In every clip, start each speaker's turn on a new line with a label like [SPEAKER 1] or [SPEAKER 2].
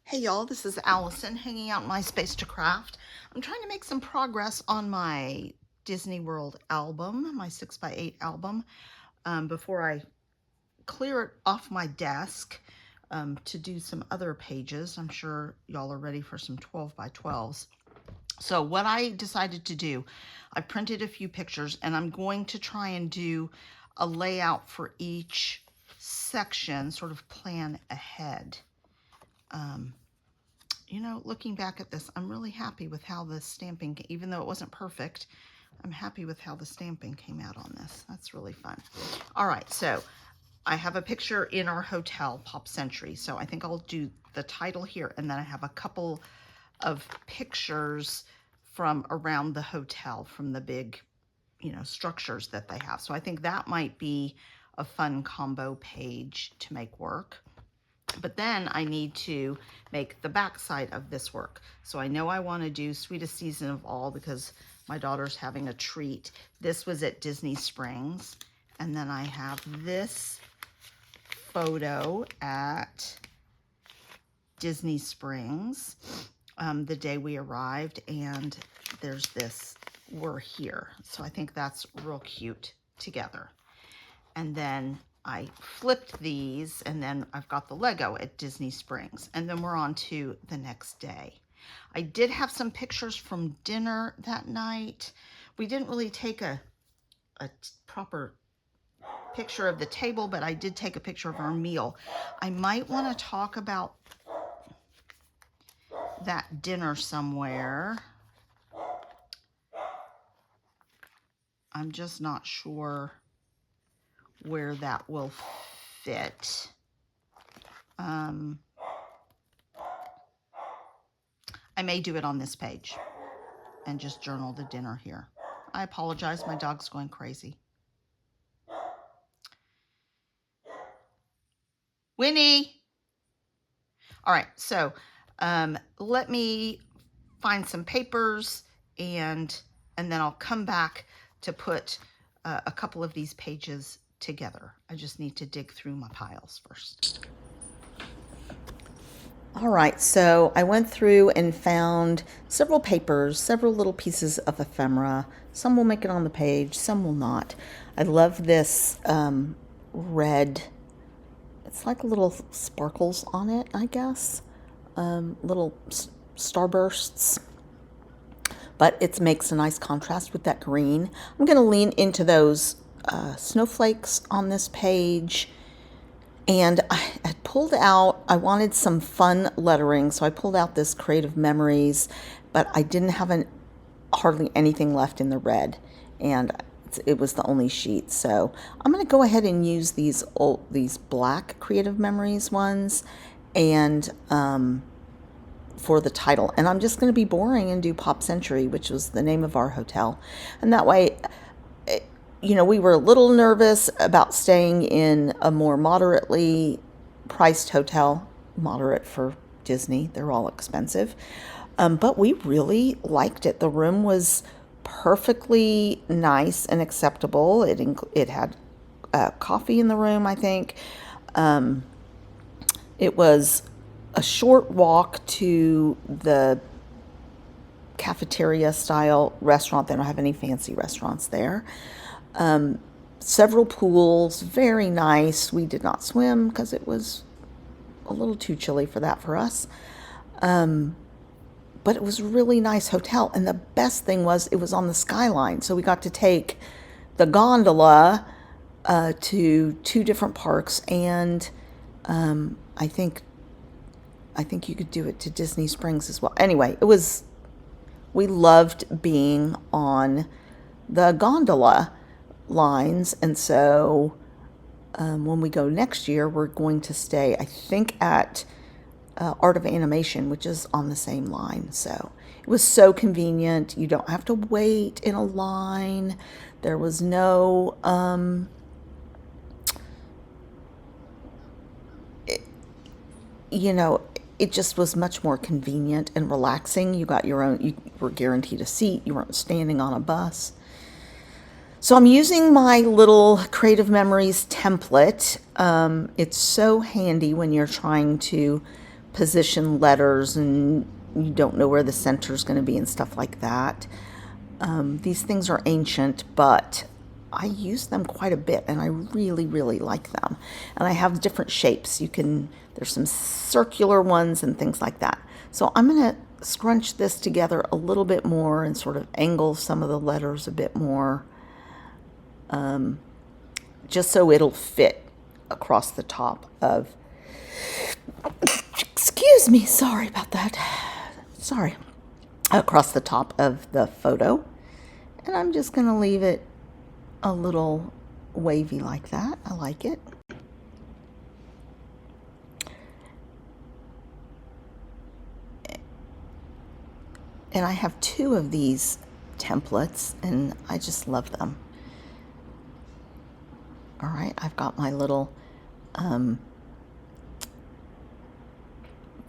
[SPEAKER 1] Hey y'all, this is Allison hanging out in my space to craft. I'm trying to make some progress on my Disney World album, my 6x8 album, before I clear it off my desk to do some other pages. I'm sure y'all are ready for some 12x12s. So what I decided to do, I printed a few pictures and I'm going to try and do a layout for each section, sort of plan ahead. You know, looking back at this, I'm really happy with how the stamping, even though it wasn't perfect, I'm happy with how the stamping came out on this. That's really fun. All right, so I have a picture in our hotel, Pop Century. So I think I'll do the title here, and then I have a couple of pictures from around the hotel, from the big, you know, structures that they have. So I think that might be a fun combo page to make work. But then I need to make the back side of this work. So I know I want to do Sweetest Season of All because my daughter's having a treat. This was at Disney Springs. And then I have this photo at Disney Springs the day we arrived. And there's this, we're here. So I think that's real cute together. And then I flipped these, and then I've got the Lego at Disney Springs, and then we're on to the next day. I did have some pictures from dinner that night. We didn't really take a proper picture of the table, but I did take a picture of our meal. I might want to talk about that dinner somewhere. I'm just not sure where that will fit. I may do it on this page and just journal the dinner here. I apologize, my dog's going crazy. Winnie! All right, so let me find some papers and then I'll come back to put a couple of these pages together. I just need to dig through my piles first. All right, so I went through and found several papers, several little pieces of ephemera. Some will make it on the page, some will not. I love this red, it's like little sparkles on it, I guess. Little starbursts. But it makes a nice contrast with that green. I'm going to lean into those snowflakes on this page. And I had pulled out, I wanted some fun lettering, so I pulled out this Creative Memories, but I didn't have hardly anything left in the red, and it was the only sheet. So I'm going to go ahead and use these black Creative Memories ones, and for the title. And I'm just going to be boring and do Pop Century, which was the name of our hotel. And that way, you know, we were a little nervous about staying in a more moderately priced hotel. Moderate for Disney, they're all expensive. But we really liked it. The room was perfectly nice and acceptable. It had coffee in the room, I think. It was a short walk to the cafeteria style restaurant. They don't have any fancy restaurants there. Several pools, very nice. We did not swim because it was a little too chilly for that for us. But it was a really nice hotel. And the best thing was it was on the skyline. So we got to take the gondola to two different parks. And I think you could do it to Disney Springs as well. Anyway, we loved being on the gondola lines. And so when we go next year, we're going to stay, I think, at Art of Animation, which is on the same line. So it was so convenient. You don't have to wait in a line. There was no it just was much more convenient and relaxing. You got your own, you were guaranteed a seat. You weren't standing on a bus. So I'm using my little Creative Memories template. It's so handy when you're trying to position letters and you don't know where the center is going to be and stuff like that. These things are ancient, but I use them quite a bit and I really, really like them. And I have different shapes. There's some circular ones and things like that. So I'm going to scrunch this together a little bit more and sort of angle some of the letters a bit more, just so it'll fit across the top of, excuse me, sorry about that. Sorry. Across the top of the photo. And I'm just going to leave it a little wavy like that. I like it. And I have 2 of these templates and I just love them. All right, I've got my little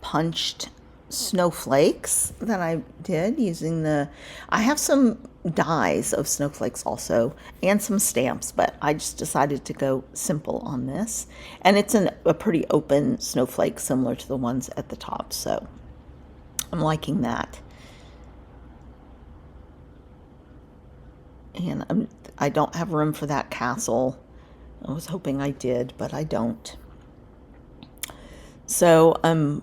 [SPEAKER 1] punched snowflakes that I did using I have some dies of snowflakes also and some stamps, but I just decided to go simple on this. And it's a pretty open snowflake similar to the ones at the top, so I'm liking that. And I don't have room for that castle. I was hoping I did, but I don't. So I'm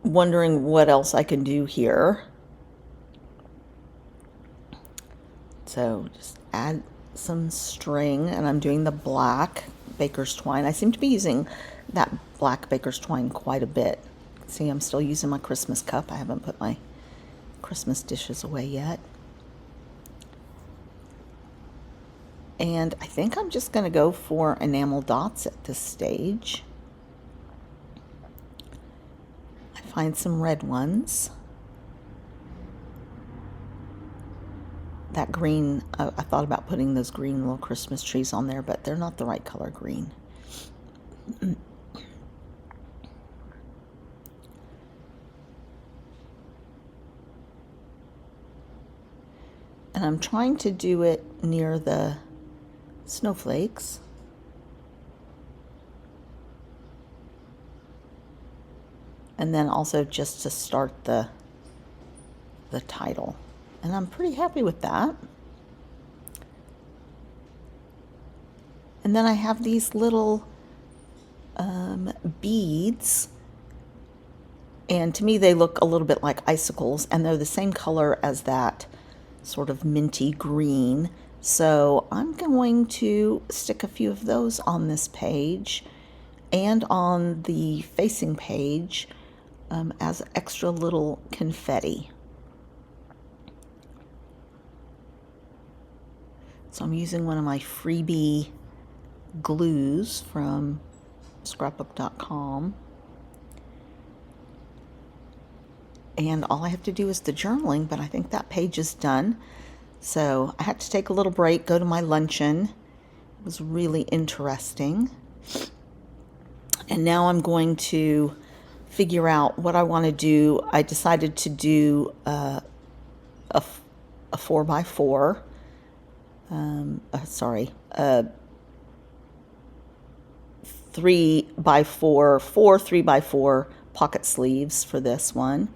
[SPEAKER 1] wondering what else I can do here. So just add some string, and I'm doing the black baker's twine. I seem to be using that black baker's twine quite a bit. See, I'm still using my Christmas cup. I haven't put my Christmas dishes away yet. And I think I'm just going to go for enamel dots at this stage. I find some red ones. That green, I thought about putting those green little Christmas trees on there, but they're not the right color green. And I'm trying to do it near the snowflakes. And then also just to start the title. And I'm pretty happy with that. And then I have these little beads. And to me, they look a little bit like icicles, and they're the same color as that sort of minty green. So I'm going to stick a few of those on this page and on the facing page as extra little confetti. So I'm using one of my freebie glues from scrapbook.com. And all I have to do is the journaling, but I think that page is done. So I had to take a little break, go to my luncheon. It was really interesting. And now I'm going to figure out what I want to do. I decided to do a 4x4. Sorry, 3x4, 4 3x4 pocket sleeves for this one.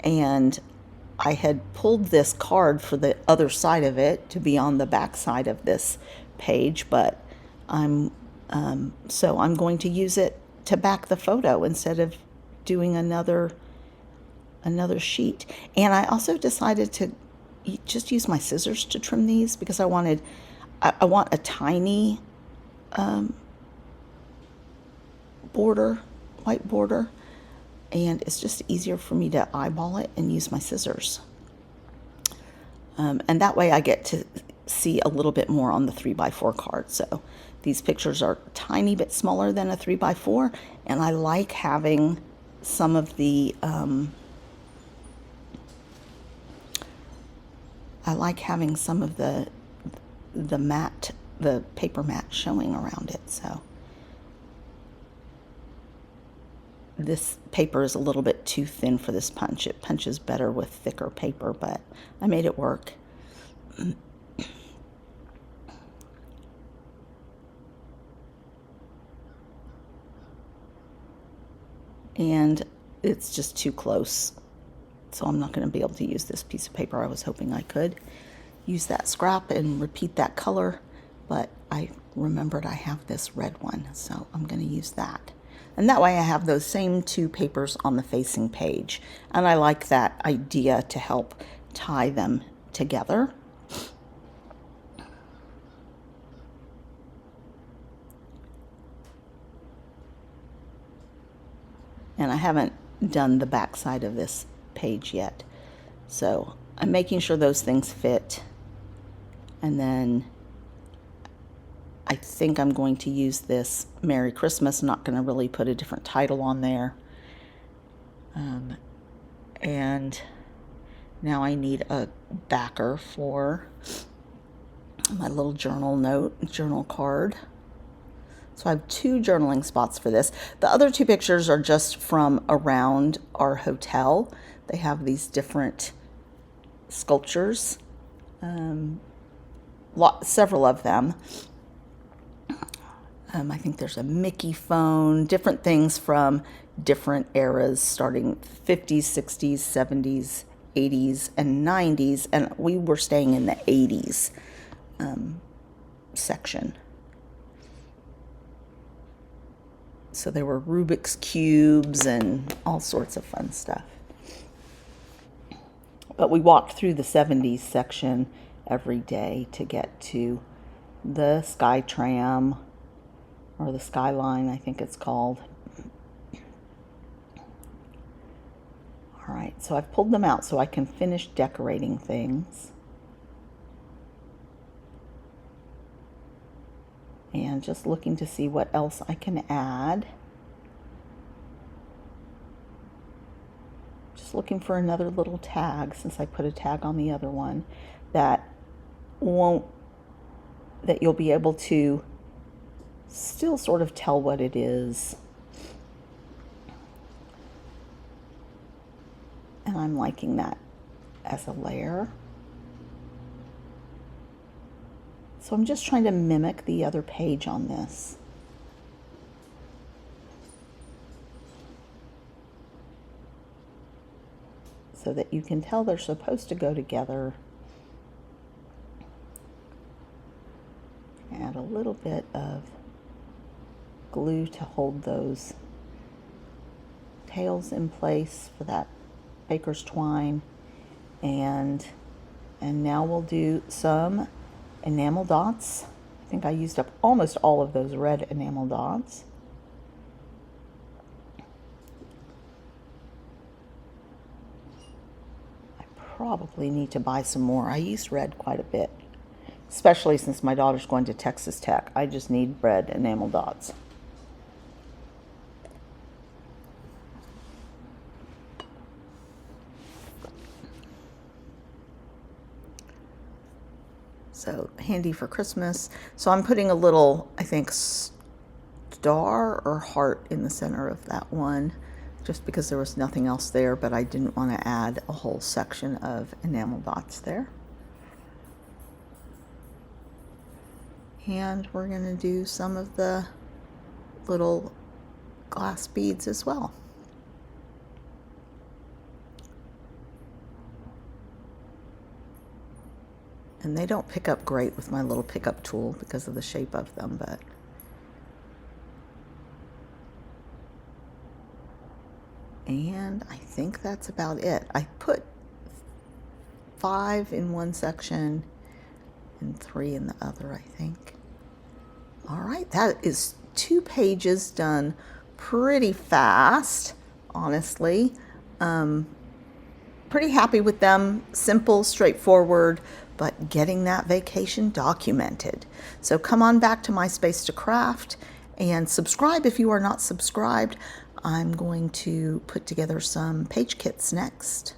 [SPEAKER 1] And I had pulled this card for the other side of it to be on the back side of this page, but so I'm going to use it to back the photo instead of doing another sheet. And I also decided to just use my scissors to trim these because I want a tiny border, white border, and it's just easier for me to eyeball it and use my scissors. And that way I get to see a little bit more on the 3x4 card. So these pictures are a tiny bit smaller than a 3x4, and I like having some of the matte, the paper matte showing around it. So this paper is a little bit too thin for this punch. It punches better with thicker paper, but I made it work. And it's just too close. So I'm not going to be able to use this piece of paper. I was hoping I could use that scrap and repeat that color, but I remembered I have this red one, so I'm going to use that. And that way I have those same two papers on the facing page. And I like that idea to help tie them together. And I haven't done the back side of this page yet. So I'm making sure those things fit. And then I think I'm going to use this Merry Christmas. I'm not going to really put a different title on there. And now I need a backer for my little journal card. So I have 2 journaling spots for this. The other 2 pictures are just from around our hotel. They have these different sculptures, several of them. I think there's a Mickey phone, different things from different eras, starting 50s, 60s, 70s, 80s, and 90s. And we were staying in the 80s section. So there were Rubik's Cubes and all sorts of fun stuff. But we walked through the 70s section every day to get to the Skytram, or the Skyline, I think it's called. All right, so I've pulled them out so I can finish decorating things. And just looking to see what else I can add. Just looking for another little tag, since I put a tag on the other one, that you'll be able to still sort of tell what it is. And I'm liking that as a layer. So I'm just trying to mimic the other page on this. So that you can tell they're supposed to go together. Add a little bit of glue to hold those tails in place for that baker's twine. And now we'll do some enamel dots. I think I used up almost all of those red enamel dots. I probably need to buy some more. I used red quite a bit, especially since my daughter's going to Texas Tech. I just need red enamel dots. So handy for Christmas. So I'm putting a little, I think, star or heart in the center of that one, just because there was nothing else there, but I didn't want to add a whole section of enamel dots there. And we're going to do some of the little glass beads as well. And they don't pick up great with my little pickup tool because of the shape of them, but and I think that's about it. I put 5 in one section and 3 in the other, I think. All right, that is 2 pages done pretty fast, honestly. Pretty happy with them. Simple, straightforward, but getting that vacation documented. So come on back to My Space to Craft and subscribe if you are not subscribed. I'm going to put together some page kits next.